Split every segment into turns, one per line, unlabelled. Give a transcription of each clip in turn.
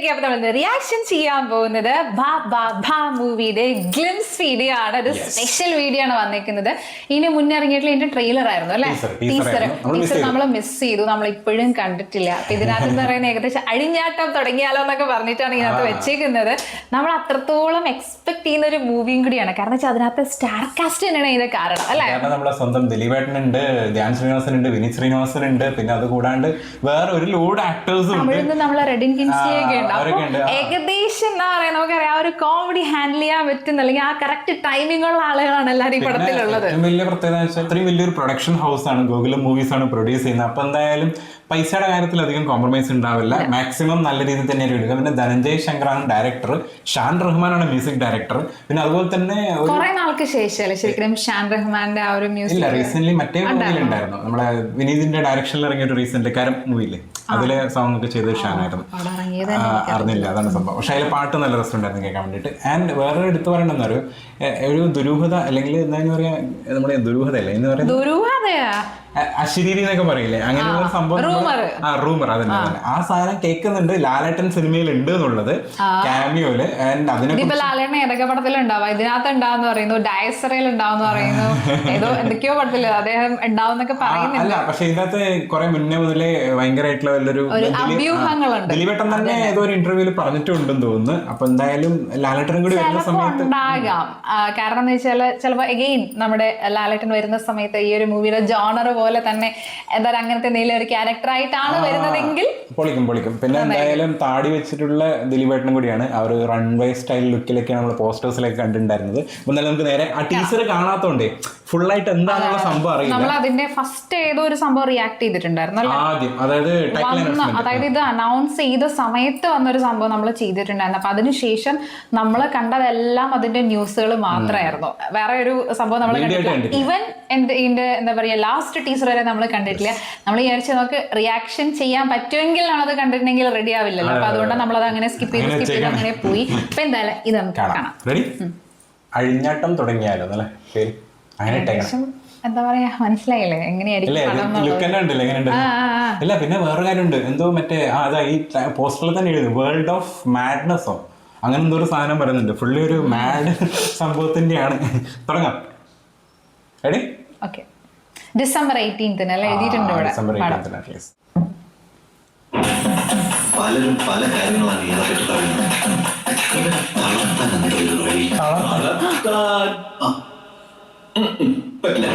വീഡിയോയിലേക്ക് അപ്പോൾ നമ്മൾ റിയാക്ഷൻ ചെയ്യാൻ പോകുന്നത് ബാ ബാ ബാ മൂവിയുടെ ഗ്ലിംസ് വീഡിയോ ആണ്. ഒരു സ്പെഷ്യൽ വീഡിയോ ആണ് വന്നിരിക്കുന്നത്. ഇതിന് മുന്നേ ഇറങ്ങിയിട്ടുള്ള ഇതിന്റെ ട്രെയിലർ ആയിരുന്നു അല്ലെ, ടീസർ നമ്മൾ മിസ് ചെയ്തു, നമ്മൾ ഇപ്പോഴും കണ്ടിട്ടില്ല. അപ്പൊ ഇതിനകത്ത് എന്ന് പറയുന്നത് ഏകദേശം അഴിഞ്ഞാട്ടം തുടങ്ങിയാലോ എന്നൊക്കെ പറഞ്ഞിട്ടാണ് ഇതിനകത്ത് വെച്ചേക്കുന്നത്. നമ്മൾ അത്രത്തോളം എക്സ്പെക്ട് ചെയ്യുന്ന ഒരു മൂവിയും കൂടിയാണ്. കാരണം വെച്ചാൽ അതിനകത്ത് സ്റ്റാർ കാസ്റ്റ് തന്നെയാണ് ഇതിന്റെ കാരണം അല്ലെ.
നമ്മളെ സ്വന്തം ദിലീപേട്ടനുണ്ട്, ധ്യാൻ ശ്രീനിവാസനുണ്ട്, വിനീത് ശ്രീനിവാസനുണ്ട്, പിന്നെ അത് കൂടാണ്ട് വേറെ ഒരു ലോഡ് ആക്ടേഴ്സും
നമ്മളെ റെഡിൻ കിൻസ്ലിയൊക്കെ ഉണ്ട്. ഏകദേശം എന്താ പറയാ, നമുക്കറിയാം ആ ഒരു കോമഡി ഹാൻഡിൽ ചെയ്യാൻ പറ്റുന്ന അല്ലെങ്കിൽ ആ കറക്റ്റ് ടൈമിംഗ് ഉള്ള ആളുകളാണ് എല്ലാവരും ഈ പടത്തിലുള്ളത്.
വലിയ പ്രത്യേകത വെച്ചാൽ ഇത്രയും വലിയൊരു പ്രൊഡക്ഷൻ ഹൗസ് ആണ്, ഗോകുലം മൂവീസ് ആണ് പ്രൊഡ്യൂസ് ചെയ്യുന്നത്. അപ്പൊ എന്തായാലും പൈസയുടെ കാര്യത്തിൽ അധികം കോംപ്രമൈസ് ഉണ്ടാവില്ല, മാക്സിമം നല്ല രീതിയിൽ തന്നെ എടുക്കുക. പിന്നെ ധനഞ്ജയ് ശങ്കറാണ് ഡയറക്ടർ, ഷാൻ റഹ്മാനാണ് മ്യൂസിക് ഡയറക്ടർ. പിന്നെ അതുപോലെ തന്നെ
കുറെ നാൾക്ക് ശേഷം ശരിക്കും ഷാൻ റഹ്മാന്റെ ആ ഒരു മ്യൂസിക്
ഇല്ല, റീസെന്റ് മറ്റേ മൂവിയിലുണ്ടായിരുന്നു, നമ്മളെ വിനീതിന്റെ ഡയറക്ഷനിൽ ഇറങ്ങിയ ഒരു റീസെന്റ് കരം മൂവിയില്ലേ, അതിലെ സോങ് ഒക്കെ ചെയ്തത് ഷാനായിരുന്നു. അറിഞ്ഞില്ല, അതാണ് സംഭവം. പക്ഷെ അതിലെ പാട്ട് നല്ല രസമുണ്ടായിരുന്നു കേൾക്കാൻ വേണ്ടിയിട്ട്. ആൻഡ് വേറെ എടുത്തു പറയണമെന്ന് ഒരു ദുരൂഹത, അല്ലെങ്കിൽ എന്താ പറയാ, നമ്മുടെ ദുരൂഹതയല്ലേ എന്ന് പറയുന്നത്, അശരീരി എന്നൊക്കെ പറയില്ലേ, അങ്ങനെ ഒരു സംഭവം, റൂമർ. അതന്നെ ആ സാധനം കേൾക്കുന്നുണ്ട്. ലാലേട്ടൻ സിനിമയിൽ ഉണ്ട് എന്നുള്ളത് ക്യാമിയോയില്. ആൻഡ് അതിനെ
ലാലേട്ടൻ ഏതൊക്കെ പടത്തിലുണ്ടാവുക, ഇതിനകത്ത് ഉണ്ടാവുന്ന പറയുന്നു, ഡയസറയിൽ ഉണ്ടാവുന്ന പറയുന്നു, ഏതോ എന്തൊക്കെയോ പടത്തില് അദ്ദേഹം ഉണ്ടാവുന്നൊക്കെ പറയുന്നുണ്ട്.
അല്ല, പക്ഷെ ഇതിനകത്ത് കുറെ മുന്നേ മുതലേ ഭയങ്കരമായിട്ടുള്ള വല്ലൊരു
അഭ്യൂഹങ്ങളുണ്ട്.
ദിലീപേട്ടൻ തന്നെ ഏതോ ഒരു ഇന്റർവ്യൂല് പറഞ്ഞിട്ടുണ്ടെന്ന് തോന്നുന്നു. അപ്പൊ എന്തായാലും ലാലേട്ടനും കൂടി വരുന്ന സമയത്ത്
ഉണ്ടാകാം. കാരണം എന്ന് വെച്ചാൽ ചിലപ്പോ എഗെയിൻ നമ്മുടെ ലാലേട്ടൻ വരുന്ന സമയത്ത് ഈ ഒരു മൂവിയുടെ ജോണർ പോലെ തന്നെ എന്താ അങ്ങനത്തെ എന്തെങ്കിലും ഒരു ക്യാരക്ടർ ആയിട്ടാണ് വരുന്നതെങ്കിൽ
പൊളിക്കും. പിന്നെ എന്തായാലും താടി വെച്ചിട്ടുള്ള ദിലീപേട്ടനും കൂടിയാണ്. ആ ഒരു റൺവേ സ്റ്റൈൽ ലുക്കിലൊക്കെയാണ് നമ്മൾ പോസ്റ്റേഴ്സിലൊക്കെ കണ്ടിട്ടുണ്ടായിരുന്നത്. എന്നാലും നമുക്ക് നേരെ ആ ടീച്ചർ കാണാത്തോണ്ടേ ഫുൾ ആയിട്ട് എന്താണെന്നുള്ള സംഭവം അറിയില്ല.
നമ്മൾ അതിന്റെ ഫസ്റ്റ് ഏതോ ഒരു സംഭവം റിയാക്ട് ചെയ്തിട്ടുണ്ടായിരുന്നു
ആദ്യം,
അതായത് ഇത് അനൗൺസ് ചെയ്ത സമയത്ത് വന്നൊരു സംഭവം നമ്മൾ ചെയ്തിട്ടുണ്ടായിരുന്നു. അപ്പൊ അതിനുശേഷം നമ്മൾ കണ്ടതെല്ലാം അതിന്റെ ന്യൂസുകൾ മാത്രമായിരുന്നു, വേറെ ഒരു സംഭവം നമ്മൾ കണ്ടിട്ടില്ല. ഈവൻ ഇതിന്റെ എന്താ പറയാ ലാസ്റ്റ് ടീസർ വരെ നമ്മൾ കണ്ടിട്ടില്ല. നമ്മൾ വിചാരിച്ചു നമുക്ക് റിയാക്ഷൻ ചെയ്യാൻ പറ്റുമെങ്കിൽ നമ്മളത് കണ്ടിട്ടുണ്ടെങ്കിൽ റെഡി ആവില്ലല്ലോ. അപ്പൊ അതുകൊണ്ട് നമ്മളത് അങ്ങനെ സ്കിപ്പ് ചെയ്ത് അങ്ങനെ പോയി. അപ്പൊ എന്തായാലും ഇത് നമുക്ക് കാണാം.
അഴിഞ്ഞാട്ടം തുടങ്ങിയാലോ അല്ലേ പേര്,
എന്താ പറയാ, മനസ്സിലായില്ലേ എങ്ങനെയായിരിക്കും.
ഇല്ല, പിന്നെ വേറെ കാര്യമുണ്ട്, എന്തോ മറ്റേ അതാ ഈ പോസ്റ്ററിൽ തന്നെ എഴുതി വേൾഡ് ഓഫ് മാഡ്നെസ്സോ അങ്ങനെ എന്തോ ഒരു സാധനം പറയുന്നുണ്ട്. ഫുള്ളി ഒരു മാഡ് സംഭവത്തിന്റെയാണ്. തുടങ്ങാം. റെഡി?
ഓക്കെ. ഡിസംബർ 18 അല്ലേ എഴുതിയിട്ടുണ്ട് ഇവിടെ.
പലരും പല കാര്യങ്ങളാണ് ഇതിനെപ്പറ്റി പറയുന്നത്. പറ്റില്ല.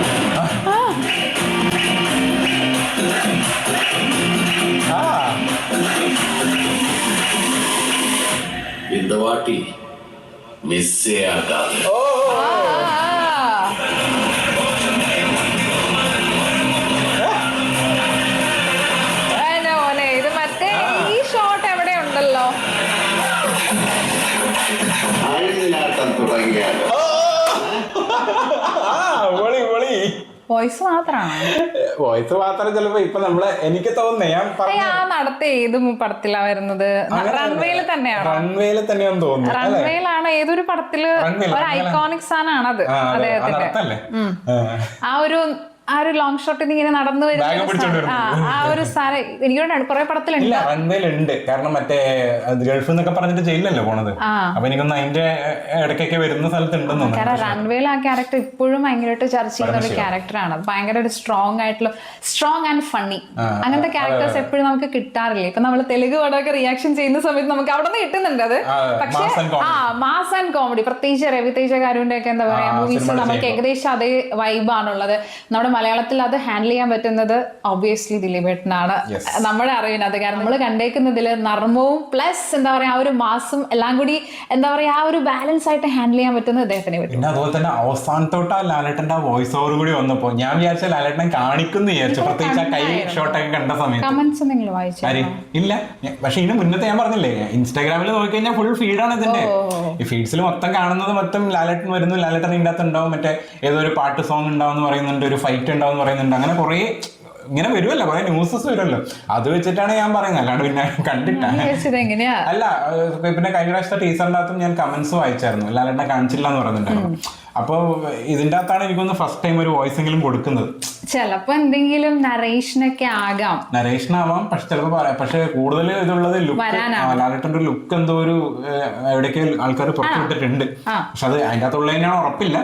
இந்த வாட்டி மிஸ்ஸே ஆகாது.
ഇത് മറ്റേ ഈ ഷോട്ട് എവിടെ ഉണ്ടല്ലോ,
അഴിഞ്ഞാട്ടം തുടങ്ങിയാലോ.
വോയിസ് മാത്രമാണ്
ചിലപ്പോ ഇപ്പൊ നമ്മള് എനിക്ക് തോന്നുന്നേ ഞാൻ
നടത്തിയ ഏത് പടത്തിലാ വരുന്നത്, റൺവേയിൽ തന്നെയാണ്.
റൺവേയിൽ തന്നെയാന്ന് തോന്നുന്നു.
റൺവേയിലാണ് ഏതൊരു പടത്തില് ഒരു ഐക്കോണിക് സാധനമാണ് അത് അദ്ദേഹത്തിന്റെ. ആ ഒരു ലോങ് ഷോട്ടിൽ ഇങ്ങനെ നടന്നു വരുന്ന ആ ഒരു സാധനം എനിക്ക് കുറെ പടത്തിലുണ്ട്.
റൺവേയിലുണ്ട്. കാരണം മറ്റേ ഗൾഫ് എന്നൊക്കെ പറഞ്ഞിട്ട് ജയിലല്ലേ പോണത്. അപ്പൊ എനിക്കൊന്ന് അതിന്റെ ഇടയ്ക്കൊക്കെ വരുന്ന സ്ഥലത്തുണ്ടെന്ന്.
കാരണം റൺവേയിൽ ആ ക്യാരക്ടർ ഇപ്പോഴും ഭയങ്കരമായിട്ട് ചർച്ച ചെയ്യുന്ന ഒരു ക്യാരക്ടറാണ്. ഭയങ്കര ഒരു സ്ട്രോങ് ആൻഡ് ഫണ്ണി അങ്ങനത്തെ ക്യാരക്ടേഴ്സ് എപ്പോഴും നമുക്ക് കിട്ടാറില്ല. ഇപ്പൊ നമ്മൾ തെലുങ്ക് പടമൊക്കെ റിയാക്ഷൻ ചെയ്യുന്ന സമയത്ത് നമുക്ക് അവിടെ നിന്ന് കിട്ടുന്നുണ്ട് അത്. പക്ഷെ മാസ് ആൻഡ് കോമഡി, പ്രത്യേകിച്ച് രവിതേജ കാരുവിന്റെ ഒക്കെ എന്താ പറയാ മൂവീസ് നമുക്ക് ഏകദേശം അതേ വൈബാണുള്ളത്. നമ്മുടെ മലയാളത്തിൽ അത് ഹാൻഡിൽ ചെയ്യാൻ പറ്റുന്നത് ഒബ്വിയസ്ലി ദിലീപേട്ടനാണ് നമ്മുടെ അറിവിനകത്ത്. കാരണം നമ്മൾ കണ്ടേക്കുന്നതിൽ നർമ്മവും പ്ലസ് എന്താ പറയാ ആ ഒരു മാസും എല്ലാം കൂടി എന്താ പറയാ ആ ഒരു ബാലൻസ് ആയിട്ട് ഹാൻഡിൽ ചെയ്യാൻ പറ്റുന്നത് അദ്ദേഹത്തിന് പറ്റും.
പിന്നെ അതുപോലെ തന്നെ അവസാനത്തോട്ട് ആ ലാലേട്ടന്റെ വോയിസ് ഓവർ കൂടി വന്നപ്പോ ഞാൻ വിചാരിച്ച ലാലേട്ടൻ കാണിക്കുന്നു വിചാരിച്ചു, പ്രത്യേകിച്ച് ആ കൈ ഷോട്ടൊക്കെ കണ്ട സമയത്ത്.
കമന്റ്സ് എന്തെങ്കിലും വായിച്ചു
ഇല്ല, പക്ഷെ ഇതിന് മുന്നത്തെ ഞാൻ പറഞ്ഞില്ലേ, ഇൻസ്റ്റാഗ്രാമിൽ നോക്കിക്കഴിഞ്ഞാൽ ഫുൾ ഫീഡാണ് ഇതിന്റെ. ഈ ഫീഡ്സിൽ മൊത്തം കാണുന്നത് മൊത്തം ലാലേട്ടൻ വരുന്നു, ലാലേട്ടൻ ഇതിന്റെ അകത്ത് ഉണ്ടാവും, മറ്റേ ഏതോ ഒരു പാട്ട് സോങ് ഉണ്ടാവും എന്ന് പറയുന്നുണ്ട്, ഒരു ഫൈറ്റ് ഉണ്ടാവും പറയുന്നുണ്ട്. അങ്ങനെ കുറെ ഇങ്ങനെ വരുമല്ലോ, കുറെ ന്യൂസസ് വരുമല്ലോ. അത് വെച്ചിട്ടാണ് ഞാൻ പറയുന്നത്, അല്ലാണ്ട് പിന്നെ കണ്ടിട്ടാണ്. അല്ല, പിന്നെ കഴിഞ്ഞ പ്രാവശ്യത്തെ ടീച്ചറിന്റെ അകത്തും ഞാൻ കമന്റ്സ് വായിച്ചായിരുന്നു, ലാലേട്ടനെ കാണിച്ചില്ല എന്ന് പറയുന്നുണ്ടായിരുന്നു. അപ്പോൾ ഇതിൻ്റെ അകത്താണ് എനിക്കൊന്ന് ഫസ്റ്റ് ടൈം ഒരു വോയിസ് എങ്കിലും കൊടുക്കുന്നത്.
ചിലപ്പോ എന്തെങ്കിലും നറേഷനൊക്കെ ആകാം,
നരേഷൻ ആവാം, പക്ഷെ ചിലപ്പോൾ പറയാം. പക്ഷെ കൂടുതൽ ഇതുള്ളത് ലുക്ക്, ലാലേട്ടൻ്റെ ഒരു ലുക്ക് എന്തോ ഒരു എവിടെയൊക്കെ ആൾക്കാർ പുറത്തു വിട്ടിട്ടുണ്ട്. പക്ഷെ അത് അതിൻ്റെ അകത്തുള്ളതിനാണ് ഉറപ്പില്ല,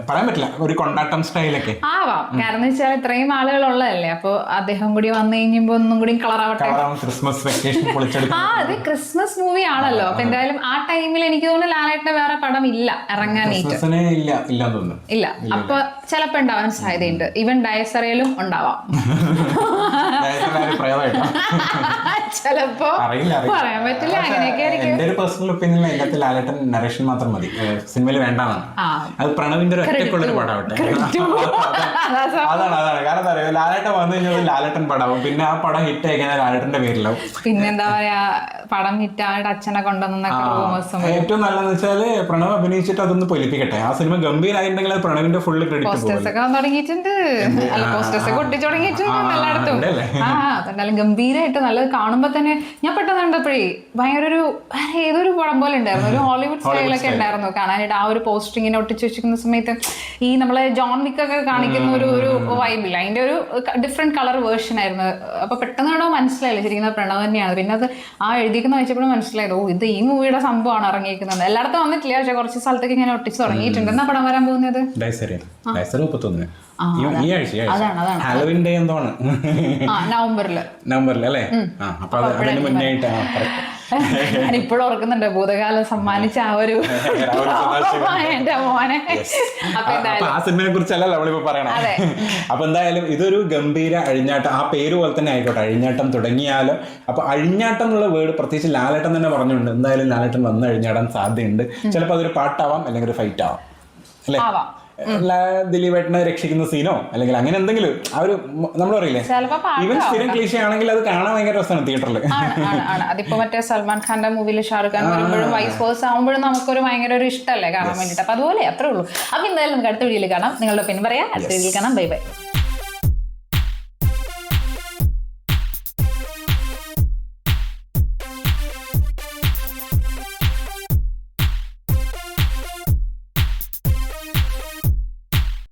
പറയാൻ പറ്റില്ല. ഒരു കൊണ്ടാട്ടം സ്റ്റൈലൊക്കെ
ആവാം. കാരണം വെച്ചാൽ ഇത്രയും ആളുകൾ ഉള്ളതല്ലേ, അപ്പൊ അദ്ദേഹം കൂടി വന്നു കഴിഞ്ഞപ്പോ ഒന്നും കൂടി കളറാവട്ടെ.
Christmas vacation പൊളിച്ചെടുക്കും.
അത് ക്രിസ്മസ് മൂവി ആണല്ലോ. അപ്പൊ എന്തായാലും ആ ടൈമിൽ എനിക്ക് തോന്നുന്നു ലാലേട്ടന്റെ വേറെ പടം ഇല്ല ഇറങ്ങാനായിട്ട്.
ഇല്ല തോന്നുന്നു.
ഇല്ല, അപ്പൊ ചിലപ്പോ ഉണ്ടാവാൻ സാധ്യതയുണ്ട്. ഈവൻ ഡയസറിയിലും ഉണ്ടാവാം. ചിലപ്പോ പറയാൻ പറ്റില്ല, അങ്ങനെയൊക്കെ ആയിരിക്കും.
എന്റെ ഒരു പേഴ്സണൽ ഒപ്പീനിയൻ അതിനകത്ത് ലാലേട്ടൻ നരേഷൻ മാത്രം മതി, സിനിമയിൽ വേണ്ടാന്നാണ്. അത് പ്രണവിന്റെ ഒരു ഒറ്റക്കുള്ളൊരു പടമാവട്ടെ. അതാണ് കാരണം എന്താ പറയുക, ലാലേട്ടൻ വന്നു കഴിഞ്ഞാൽ ലാലേട്ടൻ പടമാവും. പിന്നെ ആ പടം ഹിറ്റ് ആയിക്കഴിഞ്ഞാൽ ലാലേട്ടന്റെ പേരിലാവും.
പിന്നെന്താ പറയാ, പടം ഹിറ്റായിട്ട് അച്ഛനെ കൊണ്ടുവന്നൊക്കെ.
ഏറ്റവും നല്ലതെന്ന് വെച്ചാല് പ്രണവ് അഭിനയിച്ചിട്ട് അതൊന്ന് പൊലിപ്പിക്കട്ടെ. ആ സിനിമ ഗംഭീരമായിട്ടുണ്ടെങ്കിൽ അത് പ്രണവിന്റെ ഫുള്ള് ക്രെഡിറ്റ്
പോസ്റ്റേഴ്സ് ഒക്കെ തുടങ്ങിയിട്ടുണ്ട്, പോസ്റ്റേഴ്സ് ഒക്കെ ഒട്ടിച്ചു തുടങ്ങിയിട്ടുണ്ട് എല്ലായിടത്തും. അതെന്തായാലും ഗംഭീരമായിട്ട് നല്ലത് കാണുമ്പോ തന്നെ ഞാൻ പെട്ടെന്ന് കണ്ടപ്പോഴേ ഭയങ്കര ഒരു ഏതൊരു പടം പോലെ ഉണ്ടായിരുന്നു, ഒരു ഹോളിവുഡ് സ്റ്റൈലൊക്കെ ഉണ്ടായിരുന്നു കാണാനായിട്ട്. ആ ഒരു പോസ്റ്റർ ഇങ്ങനെ ഒട്ടിച്ചു വെച്ചിരിക്കുന്ന സമയത്ത് ഈ നമ്മളെ ജോൺ വിക്ക് ഒക്കെ കാണിക്കുന്ന ഒരു വൈബില്ല, അതിന്റെ ഒരു ഡിഫറെന്റ് കളർ വേർഷൻ ആയിരുന്നു. അപ്പൊ പെട്ടെന്ന് അവിടെ മനസ്സിലായില്ല ശരിക്കും പ്രണവ് തന്നെയാണ്. പിന്നെ അത് ആ എഴുതിക്കുന്ന വായിച്ചപ്പോഴും മനസ്സിലായത്, ഓ ഇത് ഈ മൂവിയുടെ സംഭവമാണ് ഇറങ്ങിയിരിക്കുന്നത്. എല്ലായിടത്തും വന്നിട്ടില്ല, പക്ഷെ കുറച്ച് സ്ഥലത്തേക്ക് ഇങ്ങനെ ഒട്ടിച്ച് തുടങ്ങിയിട്ടുണ്ട്. എന്നാ പടം വരാൻ പോകുന്നത്?
ഹാലോവിൻ ഡേ എന്താണ്? നവംബറിൽ അല്ലേ? അപ്പൊ അതിന് മുന്നേയായിട്ട്
ഞാനിപ്പോഴും ഓർക്കുന്നുണ്ട് ഭൂതകാലം സമ്മാനിച്ച ആ ഒരു എന്റെ മോനെ.
ആ സിനിമയെ കുറിച്ചല്ലല്ലോ നമ്മളിപ്പോ പറയണം. അപ്പൊ എന്തായാലും ഇതൊരു ഗംഭീര അഴിഞ്ഞാട്ടം, ആ പേര് പോലെ തന്നെ ആയിക്കോട്ടെ, അഴിഞ്ഞാട്ടം തുടങ്ങിയാലോ. അപ്പൊ അഴിഞ്ഞാട്ടം എന്നുള്ള വേർഡ് പ്രത്യേകിച്ച് ലാലേട്ടൻ തന്നെ പറഞ്ഞിട്ടുണ്ട്, എന്തായാലും ലാലേട്ടൻ വന്ന് അഴിഞ്ഞാടാൻ സാധ്യതയുണ്ട്. ചിലപ്പോൾ അതൊരു പാട്ടാവാം, അല്ലെങ്കിൽ ഒരു ഫൈറ്റ് ആവാം, അല്ലെ? ദിലീപേട്ടനെ രക്ഷിക്കുന്ന സീനോ അല്ലെങ്കിൽ അങ്ങനെ എന്തെങ്കിലും. ആ ഒരു നമ്മൾ പറയില്ലേ, ഈവൻ സ്ഥിരം ക്ലീഷ ആണെങ്കിൽ അത് കാണാൻ ഭയങ്കര രസമാണ് തിയേറ്ററിൽ.
അതിപ്പോ മറ്റേ സൽമാൻ ഖാന്റെ മൂവിയിൽ ഷാറുഖ് ഖാൻ വരുമ്പോഴും വൈസ് വേഴ്സ ആവുമ്പോഴും നമുക്കൊരു ഭയങ്കര ഒരു ഇഷ്ടമല്ലേ കാണാൻ വേണ്ടിട്ട്. അപ്പൊ അതുപോലെ അത്രേ ഉള്ളൂ. അപ്പൊ എന്തായാലും നമുക്ക് അടുത്ത വീഡിയോയിൽ കാണാം. നിങ്ങളുടെ ഒപ്പീനിയൻ പറയാം, അടുത്ത വീഡിയോയിൽ കാണാം. Bye bye.